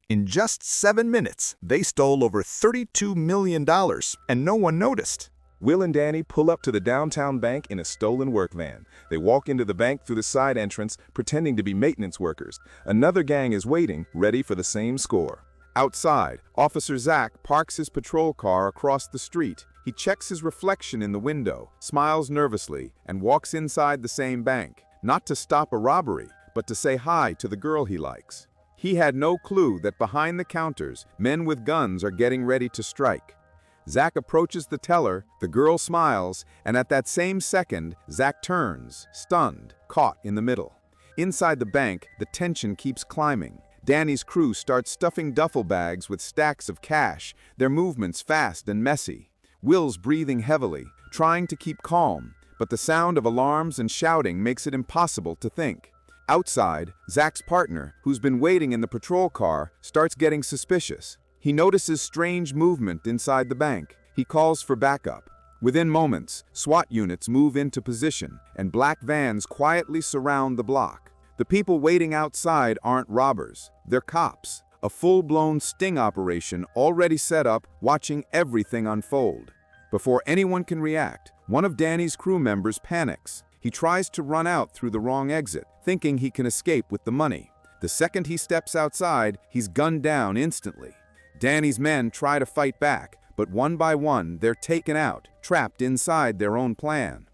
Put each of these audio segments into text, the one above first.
In just 7 minutes, they stole over $32 million, and no one noticed. Will and Danny pull up to the downtown bank in a stolen work van. They walk into the bank through the side entrance, pretending to be maintenance workers. Another gang is waiting, ready for the same score. Outside, Officer Zach parks his patrol car across the street. He checks his reflection in the window, smiles nervously, and walks inside the same bank. Not to stop a robbery, but to say hi to the girl he likes. He had no clue that behind the counters, men with guns are getting ready to strike. Zach approaches the teller, the girl smiles, and at that same second, Zach turns, stunned, caught in the middle. Inside the bank, the tension keeps climbing. Danny's crew starts stuffing duffel bags with stacks of cash, their movements fast and messy. Will's breathing heavily, trying to keep calm, but the sound of alarms and shouting makes it impossible to think. Outside, Zach's partner, who's been waiting in the patrol car, starts getting suspicious. He notices strange movement inside the bank. He calls for backup. Within moments, SWAT units move into position, and black vans quietly surround the block. The people waiting outside aren't robbers, they're cops. A full-blown sting operation already set up, watching everything unfold. Before anyone can react, one of Danny's crew members panics. He tries to run out through the wrong exit, thinking he can escape with the money. The second he steps outside, he's gunned down instantly. Danny's men try to fight back, but one by one, they're taken out, trapped inside their own plan.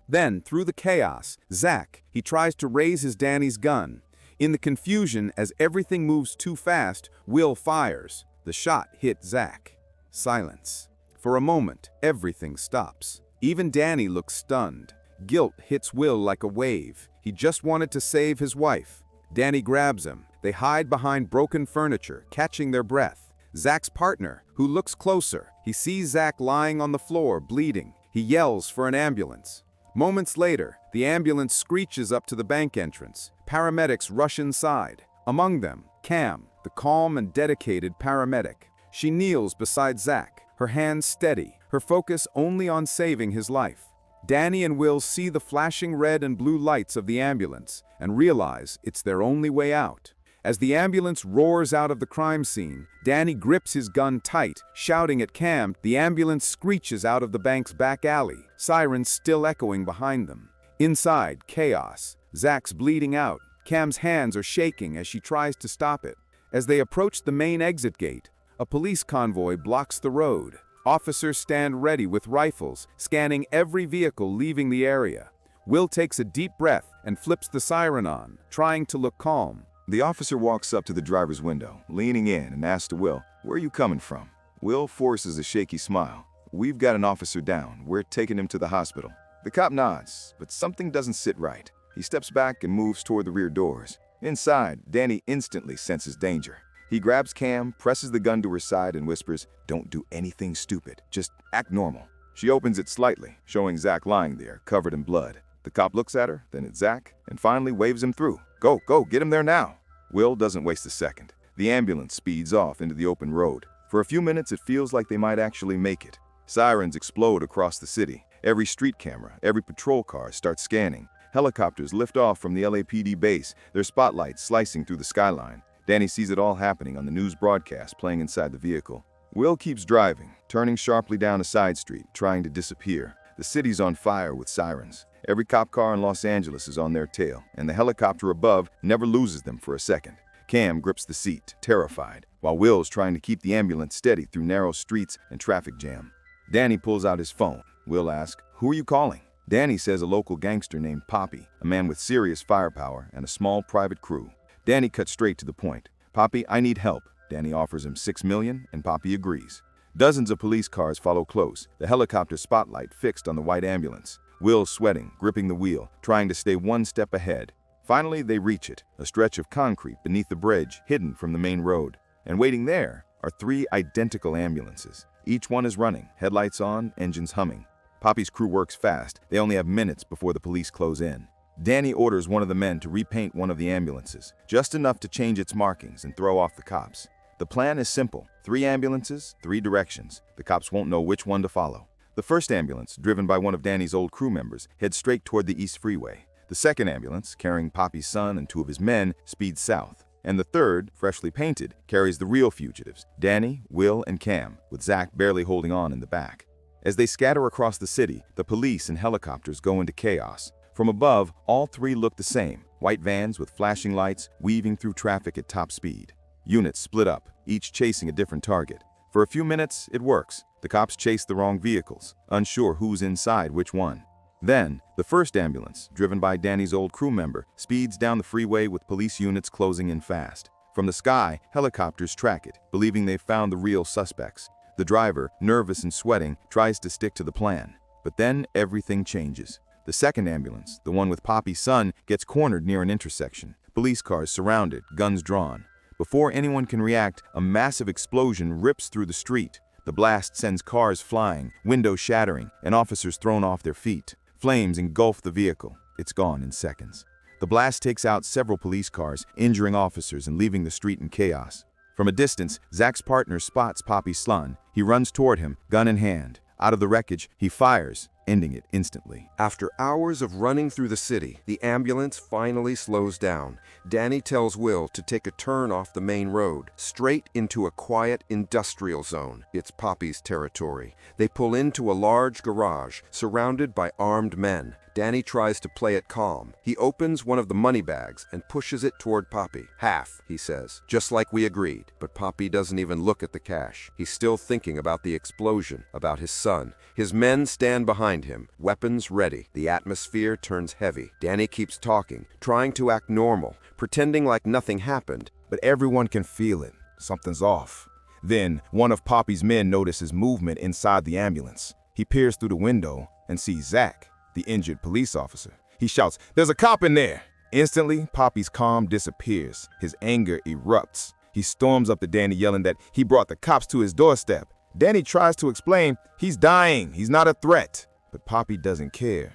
Then, through the chaos, Zach, he tries to raise his Danny's gun. In the confusion, as everything moves too fast, Will fires. The shot hit Zach. Silence. For a moment, everything stops. Even Danny looks stunned. Guilt hits Will like a wave. He just wanted to save his wife. Danny grabs him. They hide behind broken furniture, catching their breath. Zach's partner, who looks closer, he sees Zach lying on the floor, bleeding. He yells for an ambulance. Moments later, the ambulance screeches up to the bank entrance. Paramedics rush inside. Among them, Cam, the calm and dedicated paramedic. She kneels beside Zach, her hands steady, her focus only on saving his life. Danny and Will see the flashing red and blue lights of the ambulance and realize it's their only way out. As the ambulance roars out of the crime scene, Danny grips his gun tight, shouting at Cam. The ambulance screeches out of the bank's back alley, sirens still echoing behind them. Inside, chaos. Zach's bleeding out. Cam's hands are shaking as she tries to stop it. As they approach the main exit gate, a police convoy blocks the road. Officers stand ready with rifles, scanning every vehicle leaving the area. Will takes a deep breath and flips the siren on, trying to look calm. The officer walks up to the driver's window, leaning in, and asks to Will, "Where are you coming from?" Will forces a shaky smile. "We've got an officer down. We're taking him to the hospital." The cop nods, but something doesn't sit right. He steps back and moves toward the rear doors. Inside, Danny instantly senses danger. He grabs Cam, presses the gun to her side, and whispers, "Don't do anything stupid. Just act normal." She opens it slightly, showing Zach lying there, covered in blood. The cop looks at her, then at Zach, and finally waves him through. Go, get him there now." Will doesn't waste a second. The ambulance speeds off into the open road. For a few minutes, it feels like they might actually make it. Sirens explode across the city. Every street camera, every patrol car starts scanning. Helicopters lift off from the LAPD base, their spotlights slicing through the skyline. Danny sees it all happening on the news broadcast playing inside the vehicle. Will keeps driving, turning sharply down a side street, trying to disappear. The city's on fire with sirens. Every cop car in Los Angeles is on their tail, and the helicopter above never loses them for a second. Cam grips the seat, terrified, while Will's trying to keep the ambulance steady through narrow streets and traffic jam. Danny pulls out his phone. Will asks, "Who are you calling?" Danny says a local gangster named Poppy, a man with serious firepower and a small private crew. Danny cuts straight to the point. "Poppy, I need help." Danny offers him $6 million, and Poppy agrees. Dozens of police cars follow close, the helicopter spotlight fixed on the white ambulance. Will's sweating, gripping the wheel, trying to stay one step ahead. Finally, they reach it, a stretch of concrete beneath the bridge, hidden from the main road. And waiting there are 3 identical ambulances. Each one is running, headlights on, engines humming. Poppy's crew works fast. They only have minutes before the police close in. Danny orders one of the men to repaint one of the ambulances, just enough to change its markings and throw off the cops. The plan is simple. 3 ambulances, 3 directions. The cops won't know which one to follow. The first ambulance, driven by one of Danny's old crew members, heads straight toward the East Freeway. The second ambulance, carrying Poppy's son and 2 of his men, speeds south. And the third, freshly painted, carries the real fugitives, Danny, Will, and Cam, with Zach barely holding on in the back. As they scatter across the city, the police and helicopters go into chaos. From above, all three look the same, white vans with flashing lights weaving through traffic at top speed. Units split up, each chasing a different target. For a few minutes, it works. The cops chase the wrong vehicles, unsure who's inside which one. Then, the first ambulance, driven by Danny's old crew member, speeds down the freeway with police units closing in fast. From the sky, helicopters track it, believing they've found the real suspects. The driver, nervous and sweating, tries to stick to the plan. But then everything changes. The second ambulance, the one with Poppy's son, gets cornered near an intersection. Police cars surrounded, guns drawn. Before anyone can react, a massive explosion rips through the street. The blast sends cars flying, windows shattering, and officers thrown off their feet. Flames engulf the vehicle. It's gone in seconds. The blast takes out several police cars, injuring officers and leaving the street in chaos. From a distance, Zach's partner spots Poppy's son. He runs toward him, gun in hand. Out of the wreckage, he fires, ending it instantly. After hours of running through the city, the ambulance finally slows down. Danny tells Will to take a turn off the main road, straight into a quiet industrial zone. It's Poppy's territory. They pull into a large garage, surrounded by armed men. Danny tries to play it calm. He opens one of the money bags and pushes it toward Poppy. "Half," he says, just like we agreed. But Poppy doesn't even look at the cash. He's still thinking about the explosion, about his son. His men stand behind him, weapons ready. The atmosphere turns heavy. Danny keeps talking, trying to act normal, pretending like nothing happened. But everyone can feel it. Something's off. Then, one of Poppy's men notices movement inside the ambulance. He peers through the window and sees Zach, the injured police officer. He shouts, "There's a cop in there!" Instantly, Poppy's calm disappears. His anger erupts. He storms up to Danny yelling that he brought the cops to his doorstep. Danny tries to explain he's dying, he's not a threat. But Poppy doesn't care.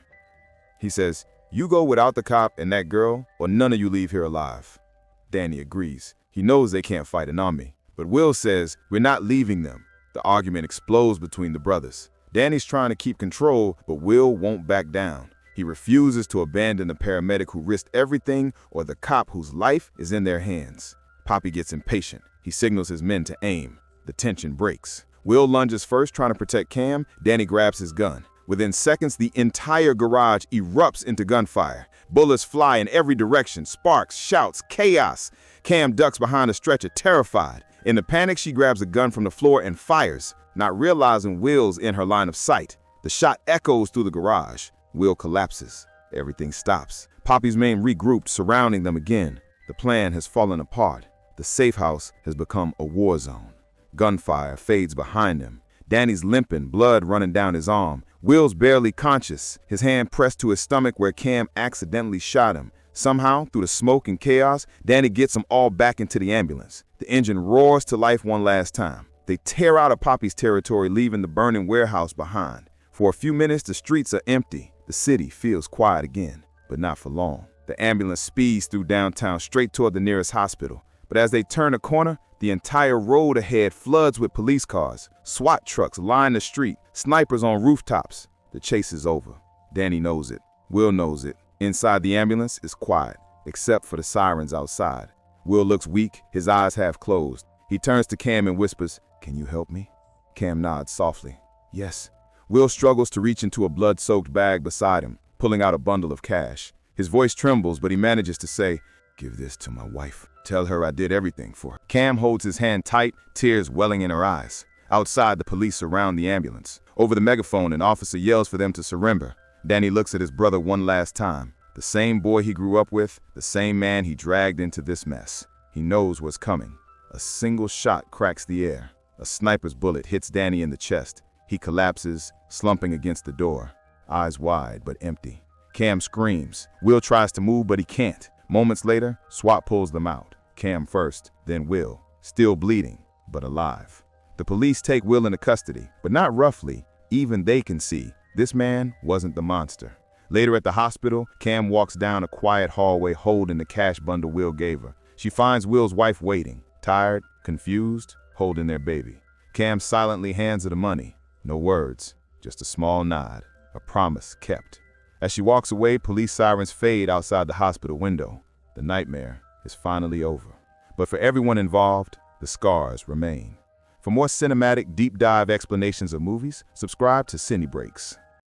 He says, "You go without the cop and that girl, or none of you leave here alive." Danny agrees. He knows they can't fight an army. But Will says, "We're not leaving them." The argument explodes between the brothers. Danny's trying to keep control, but Will won't back down. He refuses to abandon the paramedic who risked everything or the cop whose life is in their hands. Poppy gets impatient. He signals his men to aim. The tension breaks. Will lunges first, trying to protect Cam. Danny grabs his gun. Within seconds, the entire garage erupts into gunfire. Bullets fly in every direction, sparks, shouts, chaos. Cam ducks behind a stretcher, terrified. In the panic, she grabs a gun from the floor and fires, not realizing Will's in her line of sight. The shot echoes through the garage. Will collapses. Everything stops. Poppy's men regrouped, surrounding them again. The plan has fallen apart. The safe house has become a war zone. Gunfire fades behind him. Danny's limping, blood running down his arm. Will's barely conscious, his hand pressed to his stomach where Cam accidentally shot him. Somehow, through the smoke and chaos, Danny gets them all back into the ambulance. The engine roars to life one last time. They tear out of Poppy's territory, leaving the burning warehouse behind. For a few minutes, the streets are empty. The city feels quiet again, but not for long. The ambulance speeds through downtown straight toward the nearest hospital. But as they turn a corner, the entire road ahead floods with police cars. SWAT trucks line the street, snipers on rooftops. The chase is over. Danny knows it. Will knows it. Inside the ambulance is quiet, except for the sirens outside. Will looks weak, his eyes half closed. He turns to Cam and whispers, "Can you help me?" Cam nods softly. "Yes." Will struggles to reach into a blood-soaked bag beside him, pulling out a bundle of cash. His voice trembles, but he manages to say, "Give this to my wife. Tell her I did everything for her." Cam holds his hand tight, tears welling in her eyes. Outside, the police surround the ambulance. Over the megaphone, an officer yells for them to surrender. Danny looks at his brother one last time. The same boy he grew up with, the same man he dragged into this mess. He knows what's coming. A single shot cracks the air. A sniper's bullet hits Danny in the chest. He collapses, slumping against the door, eyes wide but empty. Cam screams. Will tries to move, but he can't. Moments later, SWAT pulls them out. Cam first, then Will, still bleeding, but alive. The police take Will into custody, but not roughly. Even they can see this man wasn't the monster. Later at the hospital, Cam walks down a quiet hallway holding the cash bundle Will gave her. She finds Will's wife waiting, tired, confused, holding their baby. Cam silently hands her the money. No words, just a small nod, a promise kept. As she walks away, police sirens fade outside the hospital window. The nightmare is finally over. But for everyone involved, the scars remain. For more cinematic, deep dive explanations of movies, subscribe to Cinebreaks.